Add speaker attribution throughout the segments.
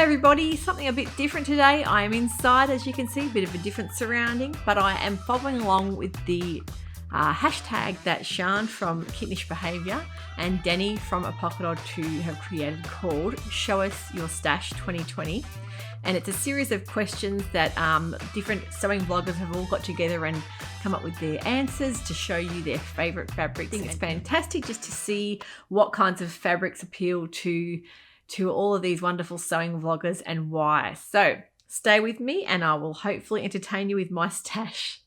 Speaker 1: everybody, something a bit different today. I am inside, as you can see, a bit of a different surrounding, but I am following along with the hashtag that Sian from Kittenish Behaviour and Dani from A Pocket or Two have created called Show Us Your Stash 2020. And it's a series of questions that different sewing bloggers have all got together and come up with their answers to show you their favourite fabrics. I think it's fantastic just to see what kinds of fabrics appeal to all of these wonderful sewing vloggers and why. So stay with me and I will hopefully entertain you with my stash.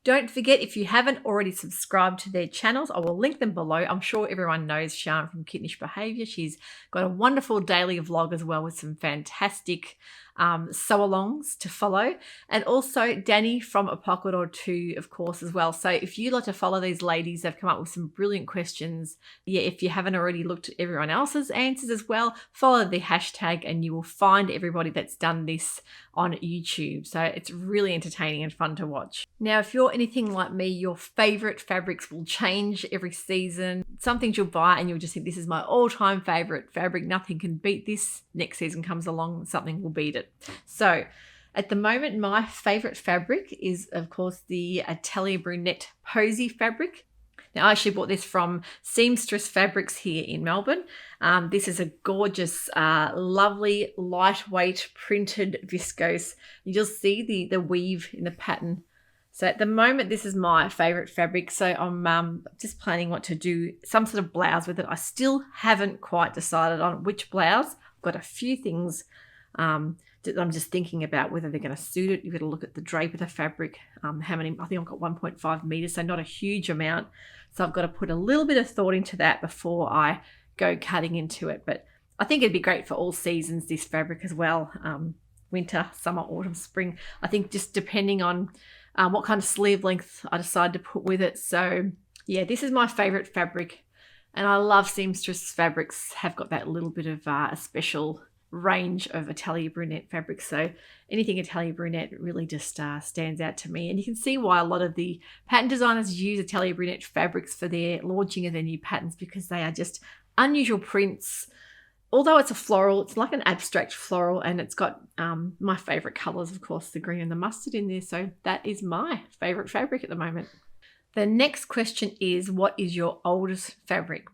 Speaker 1: Don't forget, if you haven't already subscribed to their channels, I will link them below. I'm sure everyone knows Sian from Kittenish Behaviour. She's got a wonderful daily vlog as well with some fantastic sew-alongs to follow. And also Dani from A Pocket or Two, of course, as well. So if you'd like to follow these ladies, they've come up with some brilliant questions. Yeah, if you haven't already looked at everyone else's answers as well, follow the hashtag and you will find everybody that's done this on YouTube. So it's really entertaining and fun to watch. Now, if you're anything like me, your favorite fabrics will change every season. Some things you'll buy and you'll just think, this is my all-time favorite fabric. Nothing can beat this. Next season comes along, something will beat it. So at the moment, my favorite fabric is, of course, the Atelier Brunette Posy fabric. Now, I actually bought this from Seamstress Fabrics here in Melbourne. This is a gorgeous, lovely, lightweight printed viscose. You'll see the weave in the pattern. So at the moment, this is my favorite fabric. So I'm just planning what to do, some sort of blouse with it. I still haven't quite decided on which blouse. I've got a few things that I'm just thinking about whether they're going to suit it. You've got to look at the drape of the fabric, how many, I think I've got 1.5 meters, so not a huge amount. So I've got to put a little bit of thought into that before I go cutting into it. But I think it'd be great for all seasons, this fabric as well. Winter, summer, autumn, spring. I think just depending on what kind of sleeve length I decide to put with it. So yeah, this is my favorite fabric. And I love Seamstress Fabrics, have got that little bit of a special range of Atelier Brunette fabrics. So anything Atelier Brunette really just stands out to me. And you can see why a lot of the pattern designers use Atelier Brunette fabrics for their launching of their new patterns, because they are just unusual prints. Although it's a floral, it's like an abstract floral, and it's got my favorite colors, of course, the green and the mustard in there. So that is my favorite fabric at the moment. The next question is, what is your oldest fabric?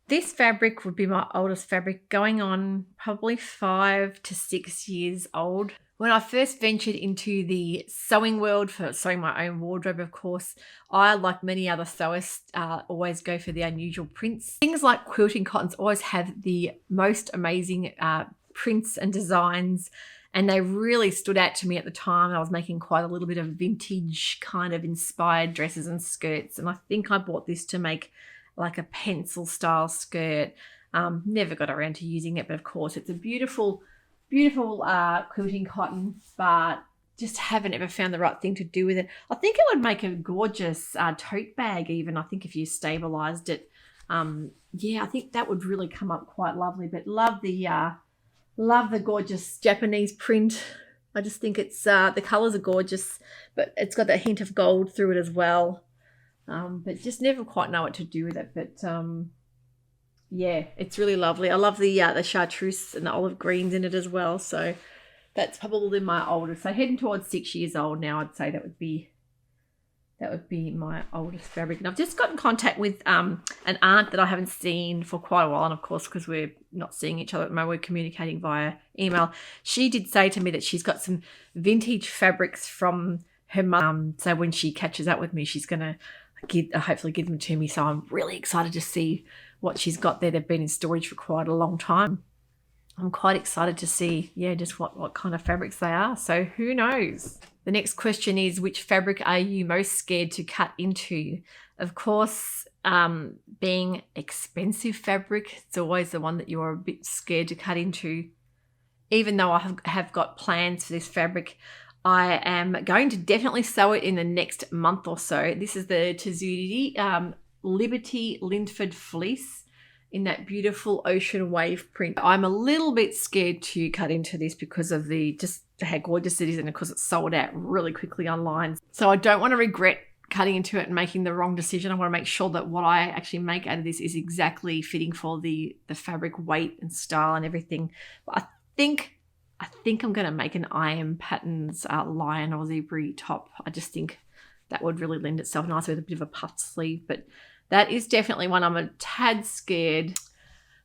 Speaker 1: This fabric would be my oldest fabric, going on probably 5 to 6 years old. When I first ventured into the sewing world for sewing my own wardrobe, of course, I, like many other sewists, always go for the unusual prints. Things like quilting cottons always have the most amazing prints and designs, and they really stood out to me at the time. I was making quite a little bit of vintage kind of inspired dresses and skirts, and I think I bought this to make like a pencil style skirt. Never got around to using it, but of course it's a beautiful quilting cotton, but just haven't ever found the right thing to do with it. I think it would make a gorgeous tote bag even, I think, if you stabilized it. Yeah, I think that would really come up quite lovely. But love the gorgeous Japanese print. I just think it's the colors are gorgeous, but it's got that hint of gold through it as well. But just never quite know what to do with it. But yeah, it's really lovely. I love the chartreuse and the olive greens in it as well. So that's probably my oldest. So heading towards 6 years old now, I'd say that would be my oldest fabric. And I've just got in contact with an aunt that I haven't seen for quite a while. And of course, because we're not seeing each other at the moment, we're communicating via email. She did say to me that she's got some vintage fabrics from her mum. So when she catches up with me, she's going to hopefully give them to me. So I'm really excited to see what she's got there. They've been in storage for quite a long time. I'm quite excited to see, yeah, just what kind of fabrics they are. So who knows? The next question is, which fabric are you most scared to cut into? Of course, being expensive fabric, it's always the one that you're a bit scared to cut into. Even though I have got plans for this fabric, I am going to definitely sew it in the next month or so. This is the Sewciety Liberty Linford Fleece in that beautiful ocean wave print. I'm a little bit scared to cut into this because of just how gorgeous it is, and of course it's sold out really quickly online. So I don't want to regret cutting into it and making the wrong decision. I want to make sure that what I actually make out of this is exactly fitting for the fabric weight and style and everything. But I think I think I'm going to make an IM Patterns lion or zebra top. I just think that would really lend itself nicely with a bit of a puffed sleeve. But that is definitely one I'm a tad scared.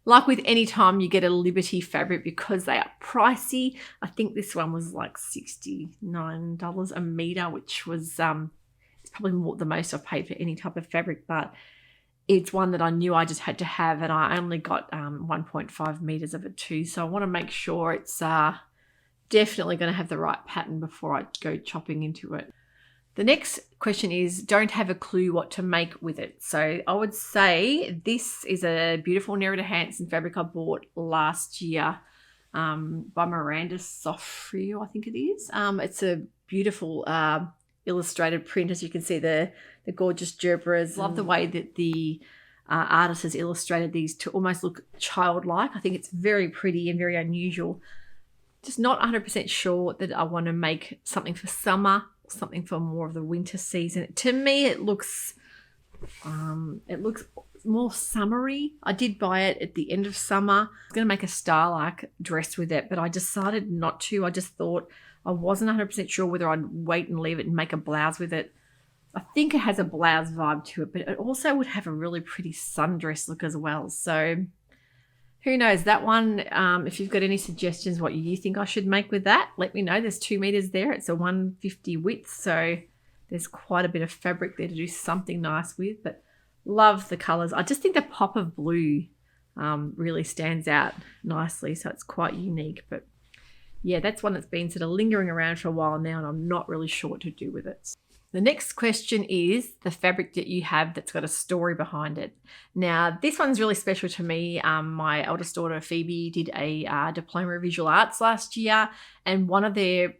Speaker 1: Like with any time you get a Liberty fabric, because they are pricey. I think this one was like $69 a meter, which was it's probably the most I've paid for any type of fabric, but it's one that I knew I just had to have, and I only got 1.5 meters of it too. So I want to make sure it's definitely going to have the right pattern before I go chopping into it. The next question is, don't have a clue what to make with it. So I would say this is a beautiful Nerida Hansen fabric I bought last year by Miranda Sofrio, I think it is. It's a beautiful illustrated print. As you can see, the gorgeous gerberas. Love the way that the artist has illustrated these to almost look childlike. I think it's very pretty and very unusual. Just not 100% sure that I want to make something for summer, something for more of the winter season. To me, it looks more summery. I did buy it at the end of summer. I was going to make a star-like dress with it, but I decided not to. I just thought I wasn't 100% sure whether I'd wait and leave it and make a blouse with it. I think it has a blouse vibe to it, but it also would have a really pretty sundress look as well. So who knows? That one, if you've got any suggestions what you think I should make with that, let me know. There's 2 meters there. It's a 150 width, so there's quite a bit of fabric there to do something nice with, but love the colors. I just think the pop of blue really stands out nicely, so it's quite unique. But yeah, that's one that's been sort of lingering around for a while now, and I'm not really sure what to do with it. The next question is the fabric that you have that's got a story behind it. Now, this one's really special to me. My eldest daughter, Phoebe, did a diploma of visual arts last year, and one of their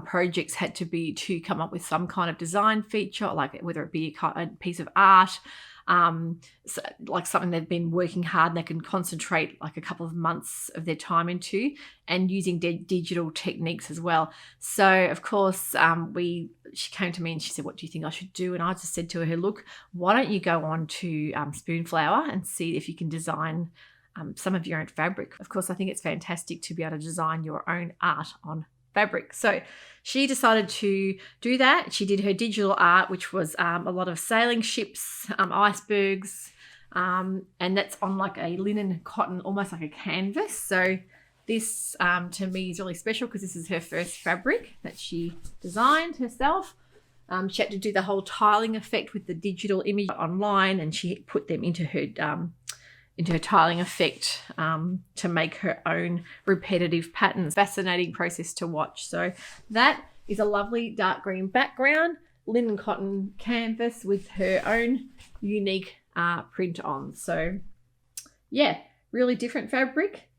Speaker 1: projects had to be to come up with some kind of design feature, like whether it be a piece of art, so like something they've been working hard and they can concentrate like a couple of months of their time into, and using digital techniques as well. So of course she came to me and she said, what do you think I should do? And I just said to her, look, why don't you go on to Spoonflower and see if you can design some of your own fabric. Of course, I think it's fantastic to be able to design your own art on fabric. So she decided to do that. She did her digital art, which was a lot of sailing ships, icebergs, and that's on like a linen cotton, almost like a canvas. So this to me is really special because this is her first fabric that she designed herself. She had to do the whole tiling effect with the digital image online, and she put them into her tiling effect to make her own repetitive patterns. Fascinating process to watch. So that is a lovely dark green background, linen cotton canvas with her own unique print on. So yeah, really different fabric.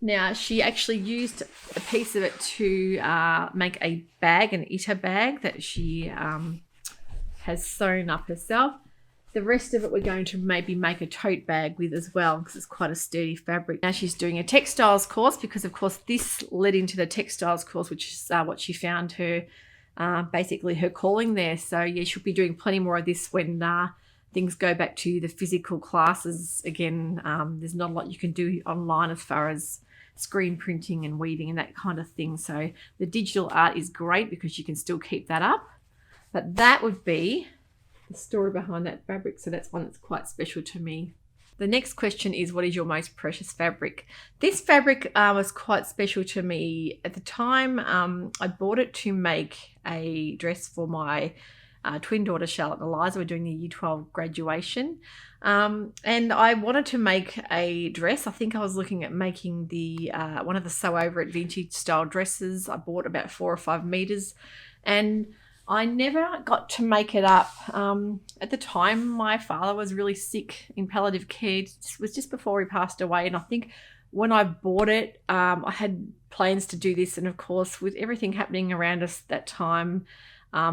Speaker 1: Now she actually used a piece of it to make a bag, an Ita bag that she has sewn up herself. The rest of it we're going to maybe make a tote bag with as well, because it's quite a sturdy fabric. Now she's doing a textiles course, because of course this led into the textiles course, which is what she found her, basically her calling there. So yeah, she'll be doing plenty more of this when things go back to the physical classes again. There's not a lot you can do online as far as screen printing and weaving and that kind of thing. So the digital art is great because you can still keep that up. But that would be the story behind that fabric. So that's one that's quite special to me. The next question is, what is your most precious fabric? This fabric was quite special to me at the time. I bought it to make a dress for my twin daughter Charlotte and Eliza. We're doing the Year 12 graduation, and I wanted to make a dress. I think I was looking at making the one of the sew over it vintage style dresses. I bought about 4 or 5 meters, and I never got to make it up. At the time, my father was really sick in palliative care. It was just before he passed away, and I think when I bought it, I had plans to do this, and of course, with everything happening around us at that time,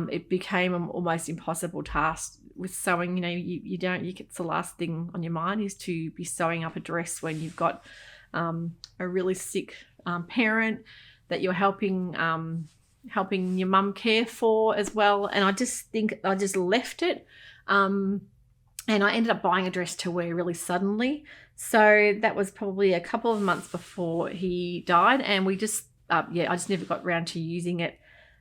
Speaker 1: it became an almost impossible task with sewing. You know, it's the last thing on your mind is to be sewing up a dress when you've got a really sick parent that you're helping your mum care for as well. And I just think I just left it. And I ended up buying a dress to wear really suddenly. So that was probably a couple of months before he died. And we just I just never got around to using it.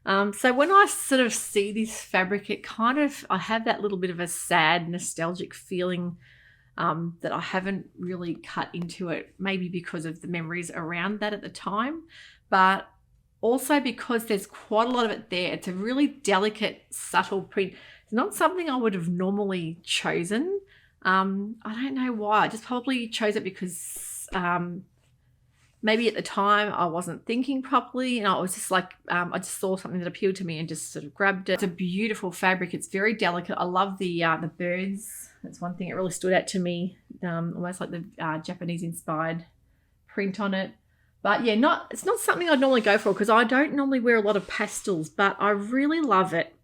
Speaker 1: So when I sort of see this fabric, I have that little bit of a sad, nostalgic feeling that I haven't really cut into it, maybe because of the memories around that at the time, but also because there's quite a lot of it there. It's a really delicate, subtle print. It's not something I would have normally chosen. I don't know why. I just probably chose it because maybe at the time I wasn't thinking properly, and I was just like, I just saw something that appealed to me and just sort of grabbed it. It's a beautiful fabric. It's very delicate. I love the birds. That's one thing that really stood out to me, almost like the Japanese inspired print on it. But yeah, it's not something I'd normally go for because I don't normally wear a lot of pastels, but I really love it.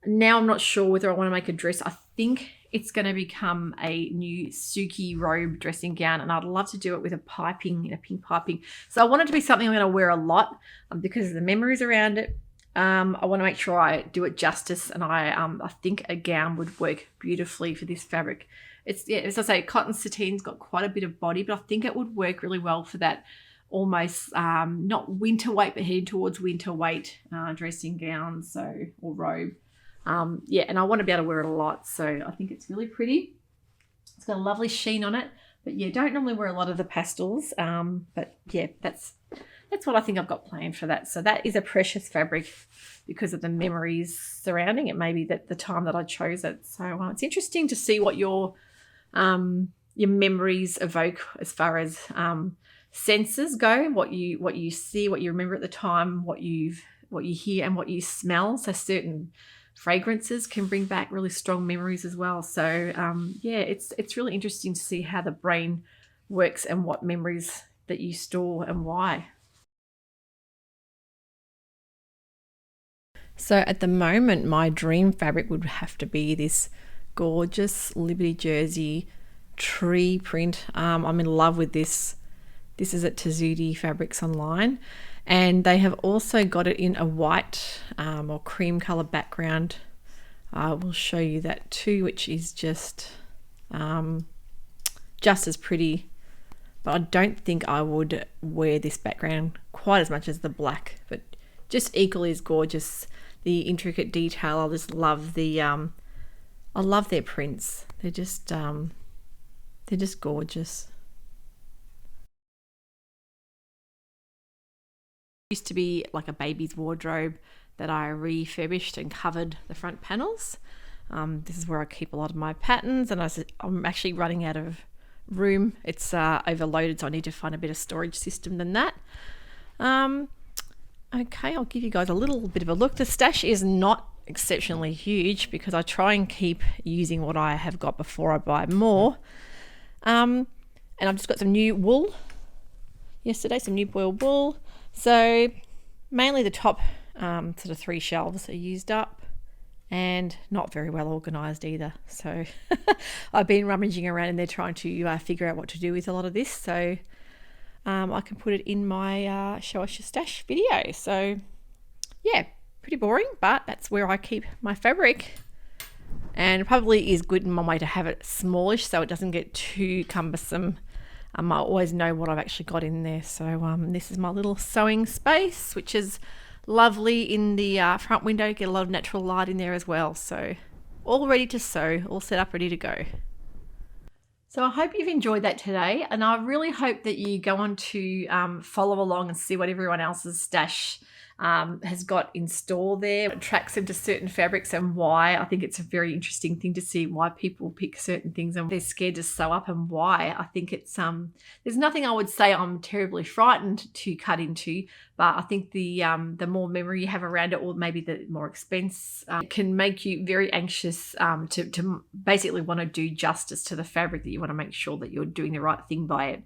Speaker 1: Now I'm not sure whether I want to make a dress. I think it's going to become a new Sewciety robe dressing gown, and I'd love to do it with a pink piping. So I want it to be something I'm going to wear a lot because of the memories around it. I want to make sure I do it justice, and I think a gown would work beautifully for this fabric. It's, yeah, as I say, cotton satine's got quite a bit of body, but I think it would work really well for that almost not winter weight, but heading towards winter weight dressing gown, or robe. Yeah, and I want to be able to wear it a lot, so I think it's really pretty. It's got a lovely sheen on it, but yeah, don't normally wear a lot of the pastels, but yeah, that's what I think I've got planned for that. So that is a precious fabric because of the memories surrounding it, maybe that the time that I chose it. So it's interesting to see what your memories evoke as far as senses go, what you see, what you remember at the time, what you hear, and what you smell. So certain fragrances can bring back really strong memories as well. So yeah, it's really interesting to see how the brain works and what memories that you store and why. So at the moment, my dream fabric would have to be this gorgeous Liberty Jersey tree print. I'm in love with this. This is at Sewciety Fabrics online, and they have also got it in a white or cream color background. I will show you that too, which is just as pretty, but I don't think I would wear this background quite as much as the black, but just equally as gorgeous. The intricate detail, I just love I love their prints. They're just gorgeous. Used to be like a baby's wardrobe that I refurbished and covered the front panels. This is where I keep a lot of my patterns, and I'm actually running out of room. It's overloaded, so I need to find a better storage system than that. Okay, I'll give you guys a little bit of a look. The stash is not exceptionally huge because I try and keep using what I have got before I buy more. And I've just got some new wool yesterday, some new boiled wool. So mainly the top sort of 3 shelves are used up and not very well organised either. So I've been rummaging around in there trying to figure out what to do with a lot of this. So I can put it in my Show Us Your Stash video. So yeah, pretty boring, but that's where I keep my fabric. And it probably is good in my way to have it smallish so it doesn't get too cumbersome. I always know what I've actually got in there. So this is my little sewing space, which is lovely in the front window. Get a lot of natural light in there as well. So all ready to sew, all set up, ready to go. So I hope you've enjoyed that today, and I really hope that you go on to follow along and see what everyone else's stash has got in store there. It tracks them to certain fabrics and why. I think it's a very interesting thing to see why people pick certain things and they're scared to sew up and why. I think it's there's nothing I would say I'm terribly frightened to cut into, but I think the more memory you have around it, or maybe the more expense, can make you very anxious to basically want to do justice to the fabric, that you want to make sure that you're doing the right thing by it.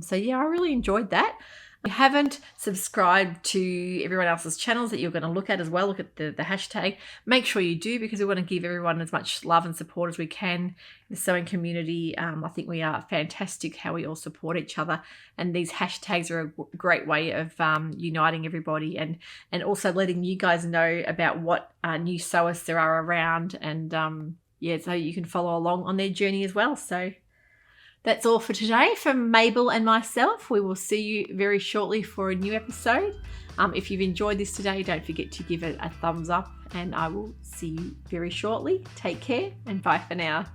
Speaker 1: So yeah, I really enjoyed that. If you haven't subscribed to everyone else's channels that you're going to look at as well, look at the hashtag, make sure you do, because we want to give everyone as much love and support as we can in the sewing community. I think we are fantastic how we all support each other, and these hashtags are a great way of uniting everybody and also letting you guys know about what new sewers there are around, and yeah, so you can follow along on their journey as well. So That's all for today from Mabel and myself. We will see you very shortly for a new episode. If you've enjoyed this today, don't forget to give it a thumbs up, and I will see you very shortly. Take care and bye for now.